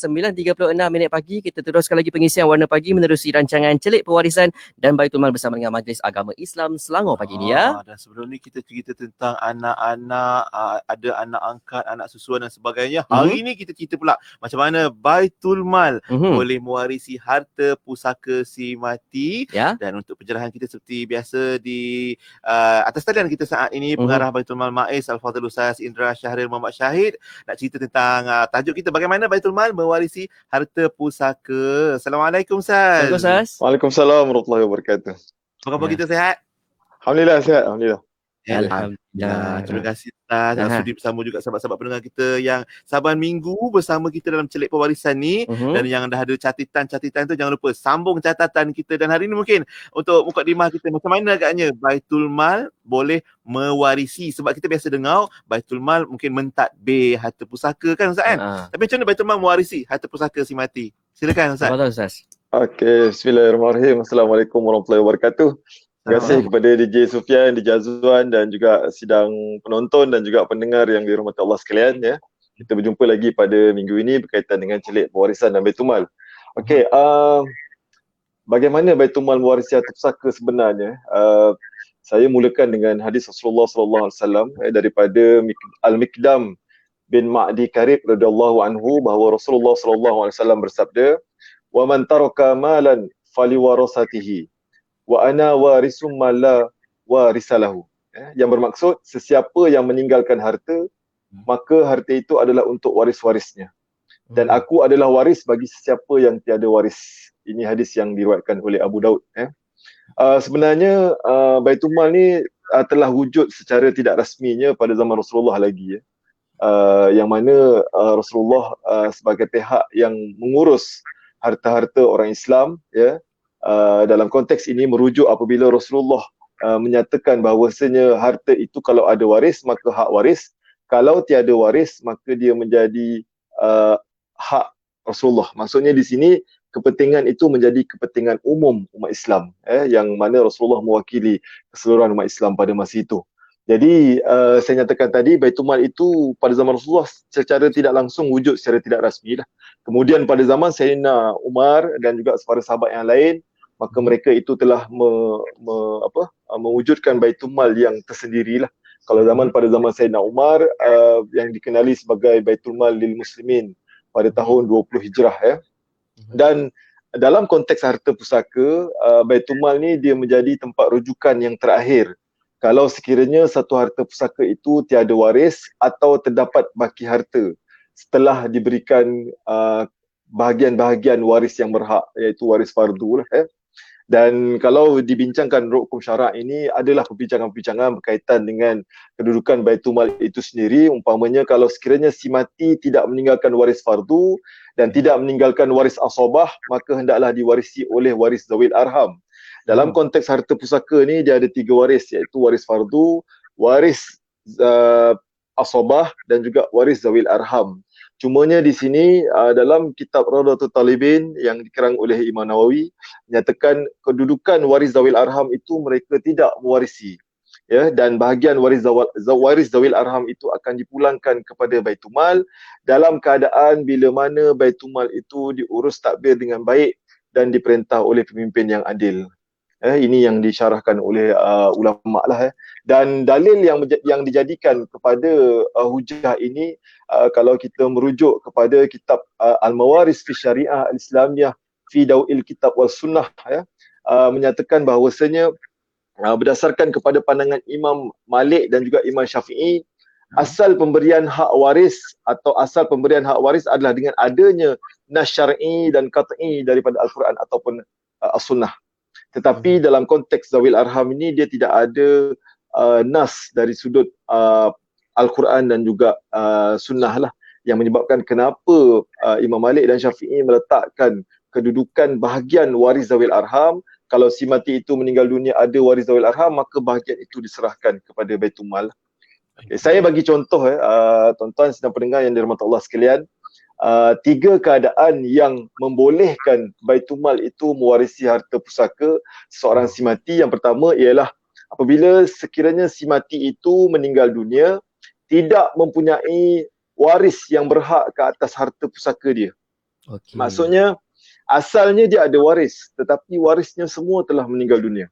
9.36 pagi. Kita teruskan lagi pengisian Warna Pagi menerusi rancangan Celik Pewarisan dan Baitul Mal bersama dengan Majlis Agama Islam Selangor pagi ni ya. Dan sebelum ni kita cerita tentang anak-anak, ada anak angkat, anak susuan dan sebagainya. Hari ni kita cerita pula macam mana Baitul Mal boleh mewarisi harta pusaka si mati. Dan untuk pencerahan kita seperti biasa di atas talian kita saat ini, Pengarah Baitul Mal MAIS Al-Fadhil Ustaz Indra Syahril Muhammad Syahid nak cerita tentang tajuk kita bagaimana Baitul Mal mewarisi harta pusaka. Assalamualaikum Ustaz. Assalamualaikum Ustaz. Waalaikumsalam warahmatullahi wabarakatuh. Apa khabar kita, sihat? Alhamdulillah sihat, alhamdulillah. Alhamdulillah. Terima kasih Ustaz. Sudi bersama juga sahabat-sahabat pendengar kita yang saban minggu bersama kita dalam Celik Pewarisan ni. Dan yang dah ada catatan-catatan tu jangan lupa sambung catatan kita. Dan hari ni mungkin untuk mukadimah kita macam mana agaknya Baitul Mal boleh mewarisi. Sebab kita biasa dengar Baitul Mal mungkin mentadbir harta pusaka kan Ustaz kan? Tapi macam mana Baitul Mal mewarisi harta pusaka si mati? Silakan Ustaz. Betul Ustaz. Okey, bismillahirrahmanirrahim. Assalamualaikum warahmatullahi wabarakatuh. Terima kasih kepada DJ Sufian, DJ Azwan dan juga sidang penonton dan juga pendengar yang dirahmati Allah sekalian ya. Kita berjumpa lagi pada minggu ini berkaitan dengan Celik Pewarisan dan Baitul Mal. Okey, bagaimana Baitul Mal mewarisi harta pusaka sebenarnya? Saya mulakan dengan hadis Rasulullah sallallahu alaihi wasallam daripada Al-Miqdam bin Ma'di Karib radhiyallahu anhu bahawa Rasulullah sallallahu alaihi wasallam bersabda, "Wa man taraka malan faliwarasatihi wa ana warisum mala warisalahu." Yang bermaksud sesiapa yang meninggalkan harta, maka harta itu adalah untuk waris-warisnya. Dan aku adalah waris bagi sesiapa yang tiada waris. Ini hadis yang diriwayatkan oleh Abu Daud. Sebenarnya Baitul Mal ni telah wujud secara tidak rasminya pada zaman Rasulullah lagi ya. Yang mana Rasulullah sebagai pihak yang mengurus harta-harta orang Islam ya. Dalam konteks ini merujuk apabila Rasulullah menyatakan bahawasanya harta itu kalau ada waris maka hak waris, kalau tiada waris maka dia menjadi hak Rasulullah. Maksudnya di sini kepentingan itu menjadi kepentingan umum umat Islam yang mana Rasulullah mewakili keseluruhan umat Islam pada masa itu. Jadi saya nyatakan tadi Baitul Mal itu pada zaman Rasulullah secara tidak langsung wujud secara tidak rasmi lah. Kemudian pada zaman Sayyidina Umar dan juga para sahabat yang lain, maka mereka itu telah mewujudkan Baitul Mal yang tersendirilah. Kalau pada zaman Sayyidina Umar yang dikenali sebagai Baitul Mal lil Muslimin pada tahun 20 Hijrah ya. Dan dalam konteks harta pusaka, Baitul Mal ni dia menjadi tempat rujukan yang terakhir kalau sekiranya satu harta pusaka itu tiada waris atau terdapat baki harta setelah diberikan bahagian-bahagian waris yang berhak, iaitu waris fardu lah ya. Dan kalau dibincangkan hukum syarak ini adalah perbincangan-perbincangan berkaitan dengan kedudukan Baitul Mal itu sendiri. Umpamanya kalau sekiranya si mati tidak meninggalkan waris fardu dan tidak meninggalkan waris asabah, maka hendaklah diwarisi oleh waris zawil arham. Dalam konteks harta pusaka ni dia ada 3 waris, iaitu waris fardu, waris asabah dan juga waris zawil arham. Cumanya di sini dalam kitab Rawdatul Talibin yang dikarang oleh Imam Nawawi menyatakan kedudukan waris zawil arham itu mereka tidak mewarisi. Ya, dan bahagian waris zawil arham itu akan dipulangkan kepada Baitul Mal dalam keadaan bila mana Baitul Mal itu diurus tadbir dengan baik dan diperintah oleh pemimpin yang adil. Ini yang disyarahkan oleh ulama lah. Dan dalil yang dijadikan kepada hujah ini, kalau kita merujuk kepada kitab Al-Mawaris fi Syariah Al-Islamiyah fi Daw'il Kitab wal Sunnah menyatakan bahawasanya berdasarkan kepada pandangan Imam Malik dan juga Imam Syafi'i, asal pemberian hak waris atau asal pemberian hak waris adalah dengan adanya nas syar'i dan qat'i daripada Al-Quran ataupun As-Sunnah. Tetapi dalam konteks zawil arham ini dia tidak ada nas dari sudut Al-Quran dan juga Sunnah lah yang menyebabkan kenapa Imam Malik dan Syafi'i meletakkan kedudukan bahagian waris zawil arham. Kalau si mati itu meninggal dunia ada waris zawil arham, maka bahagian itu diserahkan kepada Baitul Mal. Saya bagi contoh tuan-tuan sedang pendengar yang dirahmati Allah sekalian, 3 keadaan yang membolehkan Baitul Mal itu mewarisi harta pusaka seorang si mati. Yang pertama ialah apabila sekiranya si mati itu meninggal dunia tidak mempunyai waris yang berhak ke atas harta pusaka dia. Okey. Maksudnya asalnya dia ada waris, tetapi warisnya semua telah meninggal dunia.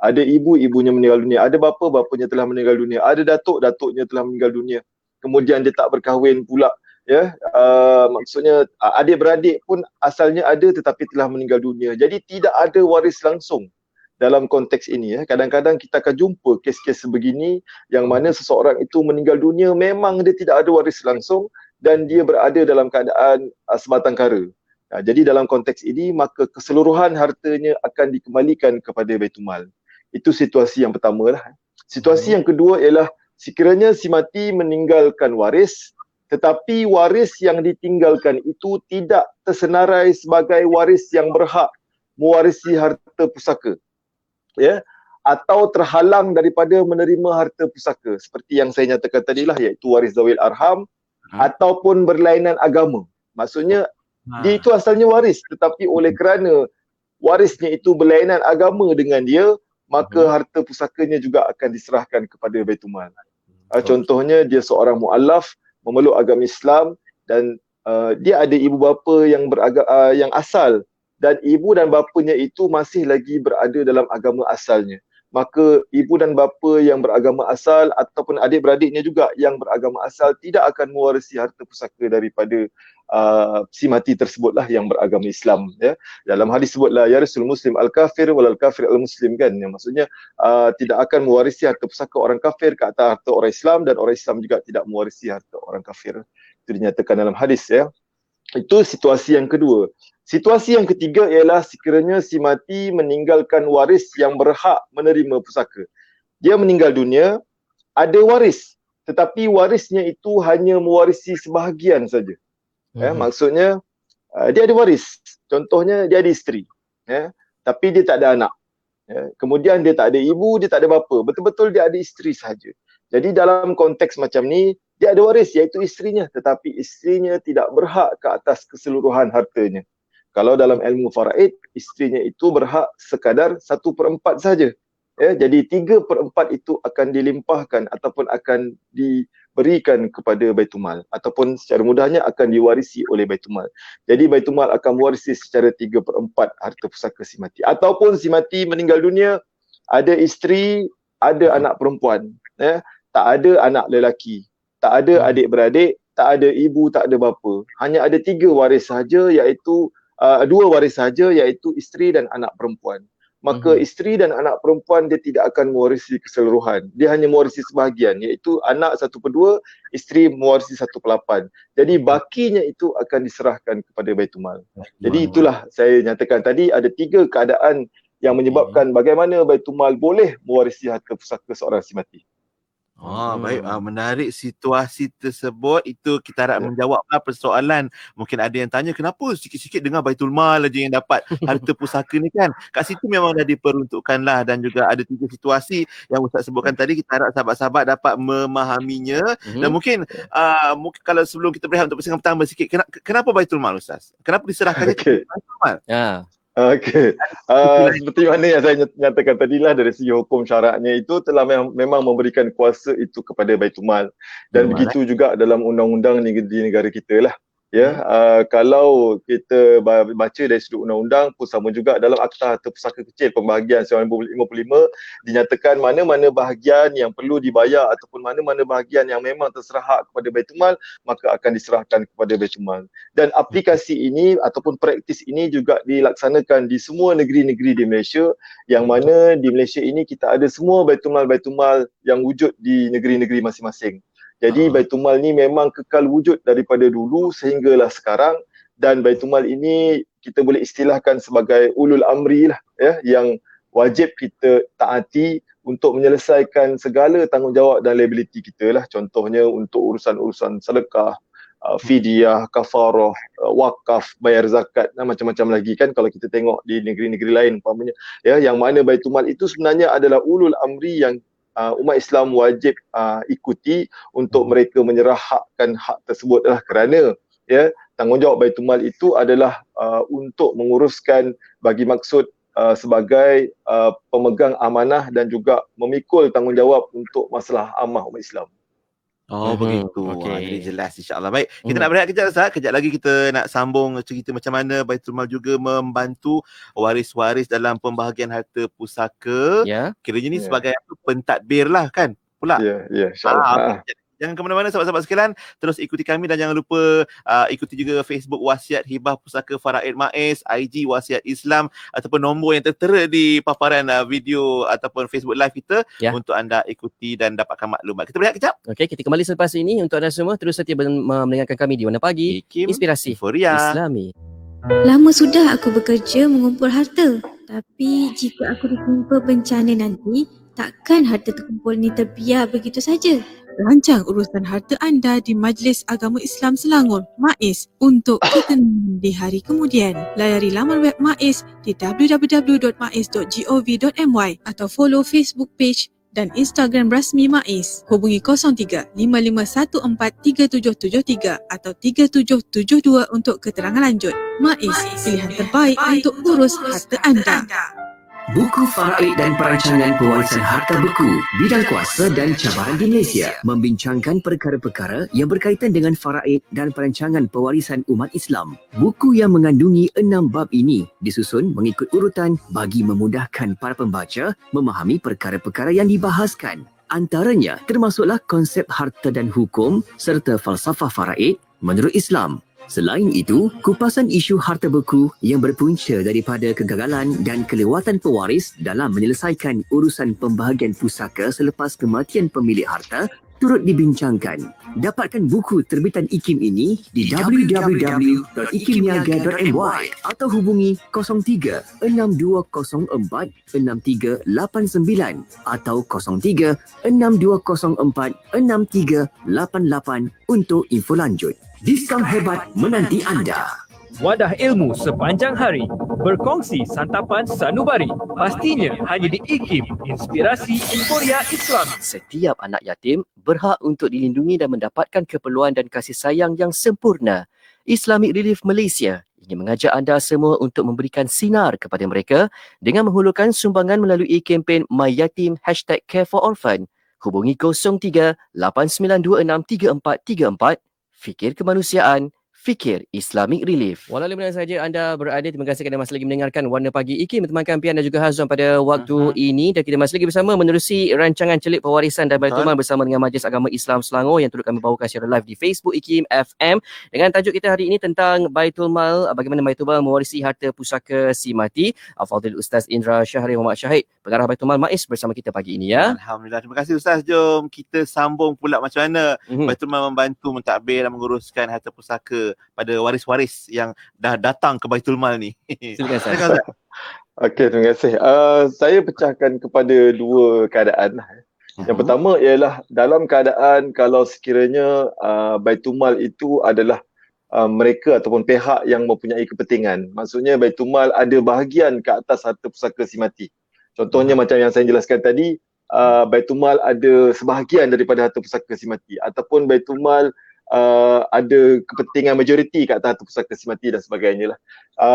Ada ibu, ibunya meninggal dunia. Ada bapa, bapanya telah meninggal dunia. Ada datuk, datuknya telah meninggal dunia. Kemudian dia tak berkahwin pula. Ya, maksudnya adik-beradik pun asalnya ada tetapi telah meninggal dunia. Jadi tidak ada waris langsung dalam konteks ini. Kadang-kadang kita akan jumpa kes-kes sebegini yang mana seseorang itu meninggal dunia memang dia tidak ada waris langsung dan dia berada dalam keadaan sebatang kara. Jadi dalam konteks ini maka keseluruhan hartanya akan dikembalikan kepada Baitul Mal. Itu situasi yang pertama lah. Situasi yang kedua ialah sekiranya si mati meninggalkan waris, tetapi waris yang ditinggalkan itu tidak tersenarai sebagai waris yang berhak mewarisi harta pusaka. Ya, atau terhalang daripada menerima harta pusaka. Seperti yang saya nyatakan tadi lah, iaitu waris zawil arham ataupun berlainan agama. Maksudnya dia itu asalnya waris, tetapi oleh kerana warisnya itu berlainan agama dengan dia, maka harta pusakanya juga akan diserahkan kepada Baitul Mal. Contohnya dia seorang mu'allaf, memeluk agama Islam dan dia ada ibu bapa yang yang asal dan ibu dan bapanya itu masih lagi berada dalam agama asalnya. Maka ibu dan bapa yang beragama asal ataupun adik-beradiknya juga yang beragama asal tidak akan mewarisi harta pusaka daripada si mati tersebutlah yang beragama Islam. Ya. Dalam hadis sebutlah yarisul muslim al-kafir walal kafir al-muslim kan. Yang maksudnya tidak akan mewarisi harta pusaka orang kafir ke atas harta orang Islam dan orang Islam juga tidak mewarisi harta orang kafir. Itu dinyatakan dalam hadis ya. Itu situasi yang kedua. Situasi yang ketiga ialah sekiranya si mati meninggalkan waris yang berhak menerima pusaka. Dia meninggal dunia, ada waris. Tetapi warisnya itu hanya mewarisi sebahagian saja. Maksudnya dia ada waris. Contohnya dia ada isteri. Tapi dia tak ada anak. Kemudian dia tak ada ibu, dia tak ada bapa. Betul-betul dia ada isteri sahaja. Jadi dalam konteks macam ni, dia ada waris iaitu isterinya. Tetapi isterinya tidak berhak ke atas keseluruhan hartanya. Kalau dalam ilmu faraid, isterinya itu berhak sekadar 1/4 saja. Jadi 3/4 itu akan dilimpahkan ataupun akan diberikan kepada Baitul Mal. Ataupun secara mudahnya akan diwarisi oleh Baitul Mal. Jadi Baitul Mal akan mewarisi secara 3/4 harta pusaka si mati. Ataupun si mati meninggal dunia, ada isteri, ada anak perempuan. Tak ada anak lelaki. Tak ada adik-beradik, tak ada ibu, tak ada bapa. Hanya ada 3 waris sahaja iaitu 2 waris saja iaitu isteri dan anak perempuan. Maka isteri dan anak perempuan dia tidak akan mewarisi keseluruhan. Dia hanya mewarisi sebahagian iaitu anak 1/2, isteri mewarisi 1/8. Jadi bakinya itu akan diserahkan kepada Baitul Mal. Jadi itulah saya nyatakan tadi ada 3 keadaan yang menyebabkan bagaimana Baitul Mal boleh mewarisi harta pusaka seorang si mati. Baik, menarik situasi tersebut. Itu kita harap menjawablah persoalan. Mungkin ada yang tanya kenapa sikit-sikit dengar Baitul Mal aja yang dapat harta pusaka ni kan. Kat situ memang dah diperuntukkan lah dan juga ada 3 situasi yang Ustaz sebutkan tadi. Kita harap sahabat-sahabat dapat memahaminya. Dan mungkin kalau sebelum kita berehat untuk persengan pertama sikit, kenapa Baitul Mal Ustaz? Kenapa diserahkannya Baitul Mal? Okey. Seperti mana yang saya nyatakan tadilah dari segi hukum syaraknya itu telah memang memberikan kuasa itu kepada Baitul Mal. Dan begitu juga dalam undang-undang di negara kita lah. Kalau kita baca dari sudut undang-undang pun sama juga dalam Akta Harta Pusaka Kecil Pembahagian 1955 dinyatakan mana-mana bahagian yang perlu dibayar ataupun mana-mana bahagian yang memang terserah hak kepada Baitul Mal maka akan diserahkan kepada Baitul Mal. Dan aplikasi ini ataupun praktis ini juga dilaksanakan di semua negeri-negeri di Malaysia yang mana di Malaysia ini kita ada semua Baitul Mal yang wujud di negeri-negeri masing-masing. Jadi Baitul Mal ni memang kekal wujud daripada dulu sehinggalah sekarang dan Baitul Mal ini kita boleh istilahkan sebagai ulul amri lah yang wajib kita taati untuk menyelesaikan segala tanggungjawab dan liability kita lah. Contohnya untuk urusan-urusan sedekah, fidyah, kafarah, wakaf, bayar zakat dan macam-macam lagi kan kalau kita tengok di negeri-negeri lain umpamanya yang mana Baitul Mal itu sebenarnya adalah ulul amri yang umat Islam wajib ikuti untuk mereka menyerahkan hak tersebut lah kerana tanggungjawab Baitul Mal itu adalah untuk menguruskan bagi maksud sebagai pemegang amanah dan juga memikul tanggungjawab untuk masalah ammah umat Islam. Oh begitu. Jadi Okey. jelas insya-Allah. Baik, kita nak berehat kejap Ustaz. Kejap lagi kita nak sambung cerita macam mana Baitul Mal juga membantu waris-waris dalam pembahagian harta pusaka. Ya. Kiranya ni Ya. sebagai pentadbir lah kan pula. Ya, insya-Allah. Okey. Jangan ke mana-mana sahabat-sahabat sekalian. Terus ikuti kami dan jangan lupa ikuti juga Facebook Wasiat Hibah Pusaka Faraid MAIS, IG Wasiat Islam ataupun nombor yang tertera di paparan video ataupun Facebook Live kita untuk anda ikuti dan dapatkan maklumat. Kita berehat kejap. Okey, kita kembali selepas ini. Untuk anda semua terus setia mendengarkan kami di Warna Pagi. Inspirasi Euforia Islami. Lama sudah aku bekerja mengumpul harta. Tapi jika aku ditimpa bencana nanti, takkan harta terkumpul ni terbiar begitu saja. Rancang urusan harta anda di Majlis Agama Islam Selangor, MAIS, untuk ketenangan di hari kemudian. Layari laman web MAIS di www.mais.gov.my atau follow Facebook page dan Instagram rasmi MAIS. Hubungi 03 5514 3773 atau 3772 untuk keterangan lanjut. MAIS, pilihan terbaik untuk urus harta anda. Buku Faraid dan Perancangan Pewarisan Harta Beku, Bidang Kuasa dan Cabaran di Malaysia membincangkan perkara-perkara yang berkaitan dengan faraid dan perancangan pewarisan umat Islam. Buku yang mengandungi 6 bab ini disusun mengikut urutan bagi memudahkan para pembaca memahami perkara-perkara yang dibahaskan. Antaranya termasuklah konsep harta dan hukum serta falsafah faraid menurut Islam. Selain itu, kupasan isu harta beku yang berpunca daripada kegagalan dan kelewatan pewaris dalam menyelesaikan urusan pembahagian pusaka selepas kematian pemilik harta turut dibincangkan. Dapatkan buku terbitan IKIM ini di www.ikimniaga.my atau hubungi 03 6204 6389 atau 03 6204 6388 untuk info lanjut. Diskaun hebat menanti anda. Wadah ilmu sepanjang hari, berkongsi santapan sanubari. Pastinya hanya di IKIM, Inspirasi Euforia Islam. Setiap anak yatim berhak untuk dilindungi dan mendapatkan keperluan dan kasih sayang yang sempurna. Islamic Relief Malaysia ingin mengajak anda semua untuk memberikan sinar kepada mereka dengan menghulurkan sumbangan melalui kempen My Yatim #Care4Orphan. Hubungi 03 8926 3434. Fikir kemanusiaan, fikir Islamic Relief. Walau di mana saja anda berada, terima kasih kerana masih lagi mendengarkan Warna Pagi IKIM. Teman-teman Pian dan juga Hazwan pada waktu ini. Dan kita masih lagi bersama menerusi rancangan Celik Pewarisan dan Baitul Mal bersama dengan Majlis Agama Islam Selangor yang turut kami bawakan secara live di Facebook IKIM FM. Dengan tajuk kita hari ini tentang Baitul Mal, bagaimana Baitul Mal mewarisi harta pusaka si mati. Al-Fadhil Ustaz Indra Syahri Muhammad Syahid, pengarah Baitul Mal MAIS bersama kita pagi ini ya. Alhamdulillah. Terima kasih Ustaz. Jom kita sambung pula macam mana Baitul Mal membantu mentadbir dan menguruskan harta pusaka pada waris-waris yang dah datang ke Baitul Mal ni. Silakan Ustaz. Okey, terima kasih. Saya pecahkan kepada dua keadaan. Yang pertama ialah dalam keadaan kalau sekiranya Baitul Mal itu adalah mereka ataupun pihak yang mempunyai kepentingan. Maksudnya Baitul Mal ada bahagian ke atas harta pusaka si mati. Contohnya macam yang saya jelaskan tadi, Baitul Mal ada sebahagian daripada harta pusaka si mati ataupun Baitul Mal ada kepentingan majoriti kat atas harta pusaka si mati dan sebagainya lah.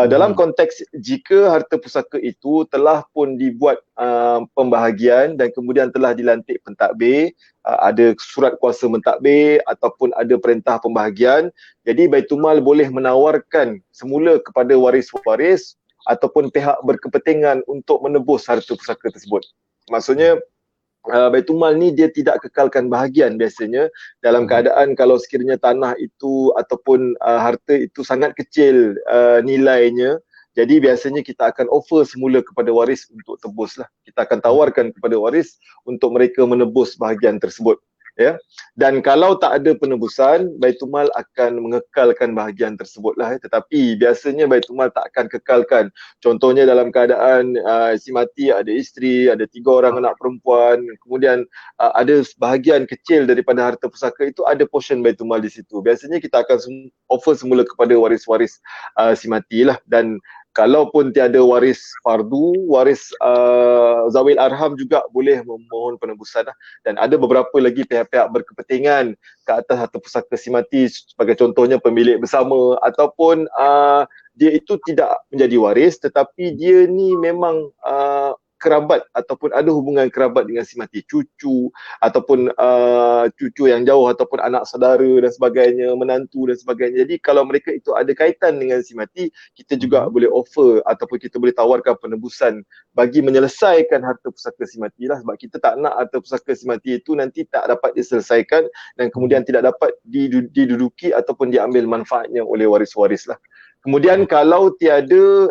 Dalam konteks jika harta pusaka itu telah pun dibuat pembahagian dan kemudian telah dilantik pentadbir, ada surat kuasa mentadbir ataupun ada perintah pembahagian, jadi Baitul Mal boleh menawarkan semula kepada waris-waris ataupun pihak berkepentingan untuk menebus harta pusaka tersebut. Maksudnya Baitul Mal ni dia tidak kekalkan bahagian biasanya dalam keadaan kalau sekiranya tanah itu ataupun harta itu sangat kecil nilainya. Jadi biasanya kita akan offer semula kepada waris untuk tebus lah. Kita akan tawarkan kepada waris untuk mereka menebus bahagian tersebut. Ya. Dan kalau tak ada penebusan, Baitul Mal akan mengekalkan bahagian tersebut lah. Tetapi biasanya Baitul Mal tak akan kekalkan. Contohnya dalam keadaan si mati ada isteri, ada 3 orang anak perempuan, kemudian ada bahagian kecil daripada harta pusaka itu ada portion Baitul Mal di situ. Biasanya kita akan offer semula kepada waris-waris si mati lah. Dan kalaupun tiada waris fardu, waris zawil arham juga boleh memohon penebusan lah. Dan ada beberapa lagi pihak-pihak berkepentingan ke atas harta pusaka si mati, sebagai contohnya pemilik bersama ataupun dia itu tidak menjadi waris tetapi dia ni memang kerabat ataupun ada hubungan kerabat dengan si mati, cucu ataupun cucu yang jauh ataupun anak saudara dan sebagainya, menantu dan sebagainya. Jadi kalau mereka itu ada kaitan dengan si mati, kita juga boleh offer ataupun kita boleh tawarkan penebusan bagi menyelesaikan harta pusaka si mati lah, sebab kita tak nak harta pusaka si mati itu nanti tak dapat diselesaikan dan kemudian tidak dapat diduduki ataupun diambil manfaatnya oleh waris-waris lah. Kemudian kalau tiada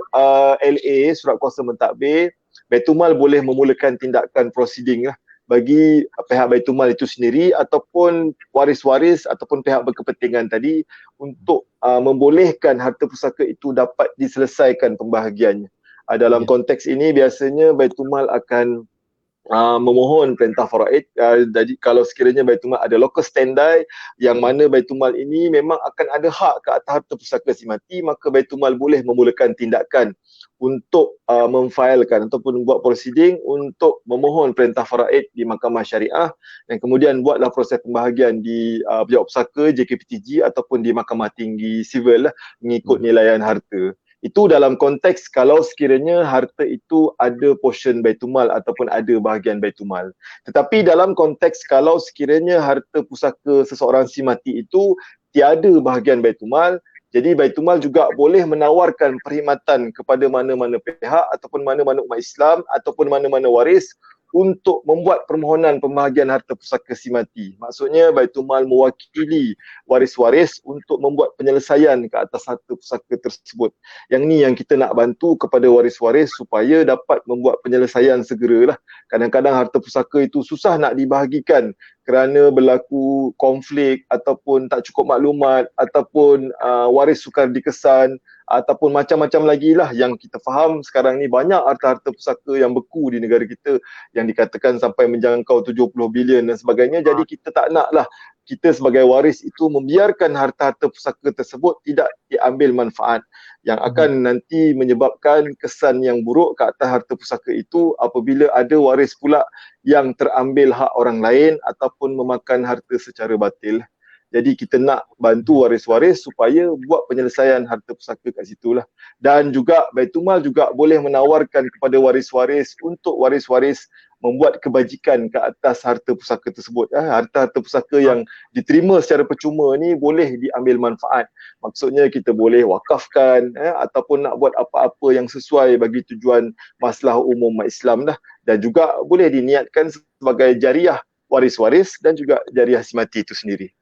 LA, surat kuasa mentadbir, Baitul Mal boleh memulakan tindakan proceeding lah bagi pihak Baitul Mal itu sendiri ataupun waris-waris ataupun pihak berkepentingan tadi untuk membolehkan harta pusaka itu dapat diselesaikan pembahagiannya. Dalam konteks ini biasanya Baitul Mal akan memohon perintah faraid. Jadi kalau sekiranya Baitul Mal ada locus standi yang mana Baitul Mal ini memang akan ada hak ke atas harta pusaka si mati, maka Baitul Mal boleh memulakan tindakan untuk memfailkan ataupun buat proceeding untuk memohon perintah faraid di Mahkamah Syariah dan kemudian buatlah proses pembahagian di Pejabat Pusaka, JKPTG ataupun di Mahkamah Tinggi Sivil lah, mengikut nilaian harta. Itu dalam konteks kalau sekiranya harta itu ada portion Baitul Mal ataupun ada bahagian Baitul Mal. Tetapi dalam konteks kalau sekiranya harta pusaka seseorang si mati itu tiada bahagian Baitul Mal, jadi Baitul Mal juga boleh menawarkan perkhidmatan kepada mana-mana pihak ataupun mana-mana umat Islam ataupun mana-mana waris untuk membuat permohonan pembahagian harta pusaka si mati. Maksudnya Baitul Mal mewakili waris-waris untuk membuat penyelesaian ke atas harta pusaka tersebut. Yang ni yang kita nak bantu kepada waris-waris supaya dapat membuat penyelesaian segeralah. Kadang-kadang harta pusaka itu susah nak dibahagikan kerana berlaku konflik ataupun tak cukup maklumat ataupun waris sukar dikesan ataupun macam-macam lagi lah yang kita faham sekarang ni banyak harta-harta pusaka yang beku di negara kita yang dikatakan sampai menjangkau 70 bilion dan sebagainya. Jadi kita tak nak lah kita sebagai waris itu membiarkan harta-harta pusaka tersebut tidak diambil manfaat yang akan nanti menyebabkan kesan yang buruk ke atas harta pusaka itu apabila ada waris pula yang terambil hak orang lain ataupun memakan harta secara batil. Jadi kita nak bantu waris-waris supaya buat penyelesaian harta pusaka kat situlah. Dan juga Baitul Mal juga boleh menawarkan kepada waris-waris untuk waris-waris membuat kebajikan ke atas harta pusaka tersebut. Harta-harta pusaka yang diterima secara percuma ni boleh diambil manfaat. Maksudnya kita boleh wakafkan ataupun nak buat apa-apa yang sesuai bagi tujuan masalah umum umat Islam dah. Dan juga boleh diniatkan sebagai jariah waris-waris dan juga jariah si mati itu sendiri.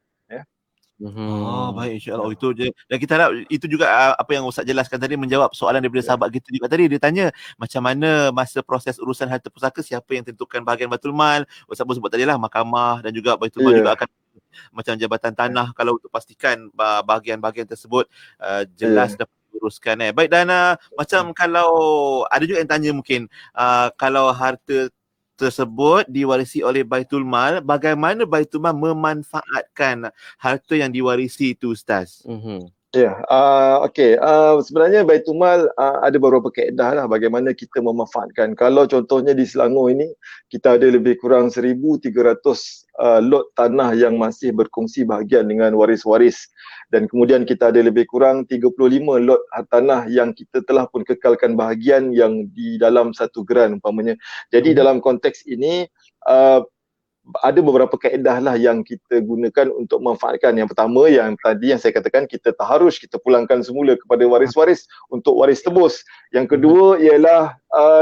Baik, insya-Allah itu je. Dan kita harap itu juga apa yang Ustaz jelaskan tadi menjawab soalan daripada sahabat kita juga tadi. Dia tanya macam mana masa proses urusan harta pusaka, siapa yang tentukan bahagian Baitul Mal. Ustaz pun sebut tadi lah mahkamah dan juga Baitul Mal juga akan macam jabatan tanah kalau untuk pastikan bahagian-bahagian tersebut jelas dapat diuruskan. Baik, dan macam kalau ada juga yang tanya mungkin kalau harta tersebut diwarisi oleh Baitul Mal, bagaimana Baitul Mal memanfaatkan harta yang diwarisi itu, Ustaz? Okey. Sebenarnya Baitul Mal ada beberapa kaedah lah bagaimana kita memanfaatkan. Kalau contohnya di Selangor ini, kita ada lebih kurang 1,300 lot tanah yang masih berkongsi bahagian dengan waris-waris. Dan kemudian kita ada lebih kurang 35 lot tanah yang kita telah pun kekalkan bahagian yang di dalam satu geran umpamanya. Jadi dalam konteks ini ada beberapa kaedah lah yang kita gunakan untuk memanfaatkan. Yang pertama yang tadi yang saya katakan, kita taharus, kita pulangkan semula kepada waris-waris untuk waris tebus. Yang kedua ialah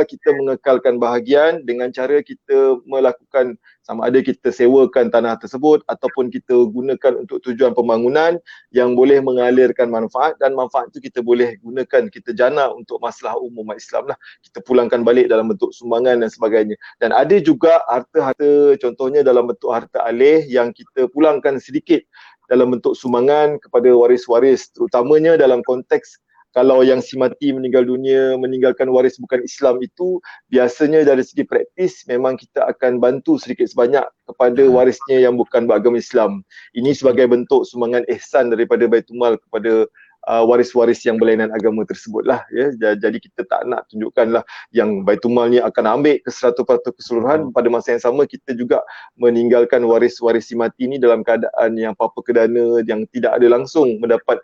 kita mengekalkan bahagian dengan cara kita melakukan sama ada kita sewakan tanah tersebut ataupun kita gunakan untuk tujuan pembangunan yang boleh mengalirkan manfaat, dan manfaat itu kita boleh gunakan, kita jana untuk masalah umum umat Islam lah. Kita pulangkan balik dalam bentuk sumbangan dan sebagainya. Dan ada juga harta-harta contohnya dalam bentuk harta alih yang kita pulangkan sedikit dalam bentuk sumbangan kepada waris-waris, terutamanya dalam konteks kalau yang si mati meninggal dunia, meninggalkan waris bukan Islam itu, biasanya dari segi praktis memang kita akan bantu sedikit sebanyak kepada warisnya yang bukan beragama Islam. Ini sebagai bentuk sumbangan ihsan daripada Baitul Mal kepada waris-waris yang berlainan agama tersebut lah, ya. Jadi kita tak nak tunjukkanlah yang Baitul Mal ni akan ambil ke 100% keseluruhan. Pada masa yang sama kita juga meninggalkan waris-waris si mati ni dalam keadaan yang apa-apa kedana yang tidak ada langsung mendapat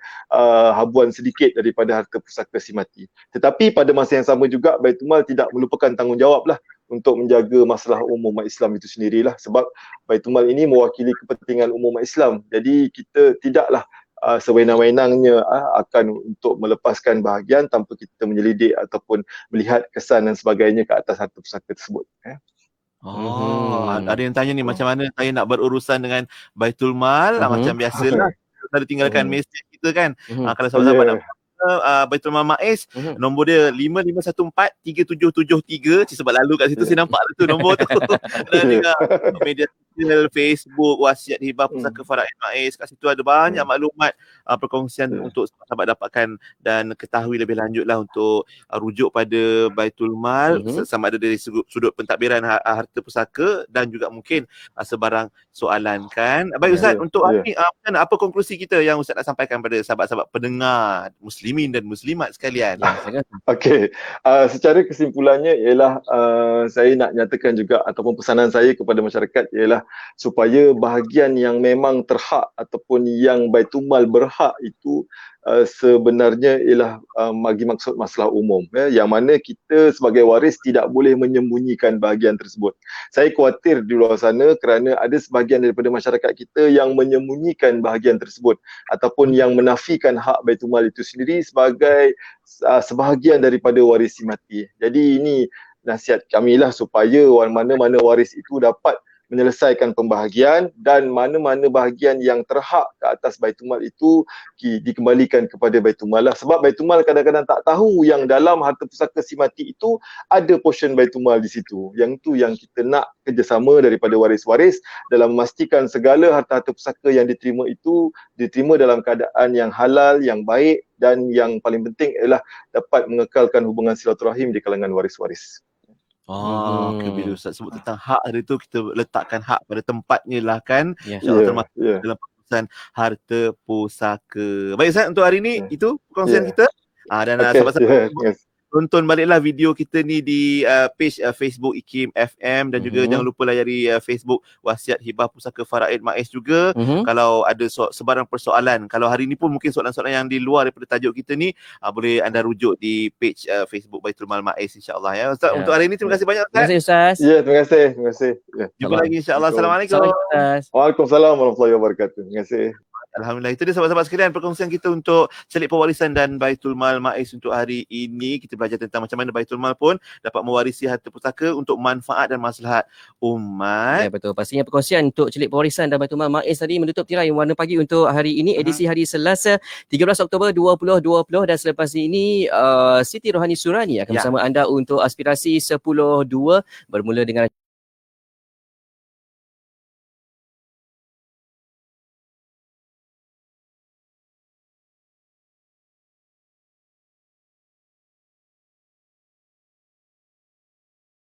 habuan sedikit daripada harta pusaka si mati. Tetapi pada masa yang sama juga Baitul Mal tidak melupakan tanggungjawab lah untuk menjaga masalah umum umat Islam itu sendirilah, sebab Baitul Mal ini mewakili kepentingan umum umat Islam. Jadi kita tidaklah sewenang-wenangnya akan untuk melepaskan bahagian tanpa kita menyelidik ataupun melihat kesan dan sebagainya ke atas harta pusaka tersebut. Ada yang tanya ni macam mana saya nak berurusan dengan Baitul Mal. Macam biasalah kita ada tinggalkan mesej kita kan. Kalau sahabat-sahabat nak Baitul Mal MAIS, nombor dia 55143773. Sebab lalu kat situ saya nampak tu nombor tu. Dan juga media sosial, Facebook, Wasiat Hibah Pusaka Faraid MAIS, kat situ ada banyak maklumat perkongsian untuk sahabat dapatkan dan ketahui lebih lanjut lah untuk rujuk pada Baitul Mal, sama ada dari sudut pentadbiran harta pusaka dan juga mungkin sebarang soalan kan. Baik Ustaz, untuk hari ni apa konklusi kita yang Ustaz nak sampaikan pada sahabat-sahabat pendengar muslimin dan muslimat sekalian? Okey, secara kesimpulannya ialah saya nak nyatakan juga ataupun pesanan saya kepada masyarakat ialah supaya bahagian yang memang terhak ataupun yang Baitul Mal berhak itu sebenarnya ialah bagi maksud masalah umum, yang mana kita sebagai waris tidak boleh menyembunyikan bahagian tersebut. Saya khawatir di luar sana kerana ada sebahagian daripada masyarakat kita yang menyembunyikan bahagian tersebut ataupun yang menafikan hak Baitul Mal itu sendiri sebagai sebahagian daripada waris si mati. Jadi ini nasihat kami lah supaya mana-mana waris itu dapat menyelesaikan pembahagian dan mana-mana bahagian yang terhak ke atas Baitul Mal itu dikembalikan kepada Baitul Mal lah. Sebab Baitul Mal kadang-kadang tak tahu yang dalam harta pusaka si mati itu ada portion Baitul Mal di situ. Yang tu yang kita nak kerjasama daripada waris-waris dalam memastikan segala harta-harta pusaka yang diterima itu diterima dalam keadaan yang halal, yang baik, dan yang paling penting ialah dapat mengekalkan hubungan silaturahim di kalangan waris-waris. Bila Ustaz sebut tentang hak hari tu, kita letakkan hak pada tempatnya lah kan. Termasuk dalam perkongsian harta pusaka. Baik Ustaz, untuk hari ni itu perkongsian kita. Dan sahabat-sahabat tonton baliklah video kita ni di page Facebook IKIM FM dan juga jangan lupa layari Facebook Wasiat Hibah Pusaka Faraid MAIS juga. Kalau ada sebarang persoalan, kalau hari ni pun mungkin soalan-soalan yang di luar daripada tajuk kita ni, boleh anda rujuk di page Facebook Baitul Mal MAIS, insya-Allah ya. Ustaz, untuk hari ni terima kasih banyak Ustaz. Terima kasih Ustaz. Ya, terima kasih. Jumpa lagi insya-Allah. Assalamualaikum. Waalaikumsalam warahmatullahi wabarakatuh. Terima kasih. Alhamdulillah, itu dia sahabat-sahabat sekalian perkongsian kita untuk selit pewarisan dan Baitul Mal MAIS untuk hari ini. Kita belajar tentang macam mana Baitul Mal pun dapat mewarisi harta pusaka untuk manfaat dan maslahat umat. Ya, betul. Pastinya perkongsian untuk celik pewarisan dan Baitul Mal MAIS tadi menutup tirai Warna Pagi untuk hari ini, edisi hari Selasa 13 Oktober 2020, dan selepas ini Siti Rohani Surani akan bersama anda untuk Aspirasi 10.2 bermula dengan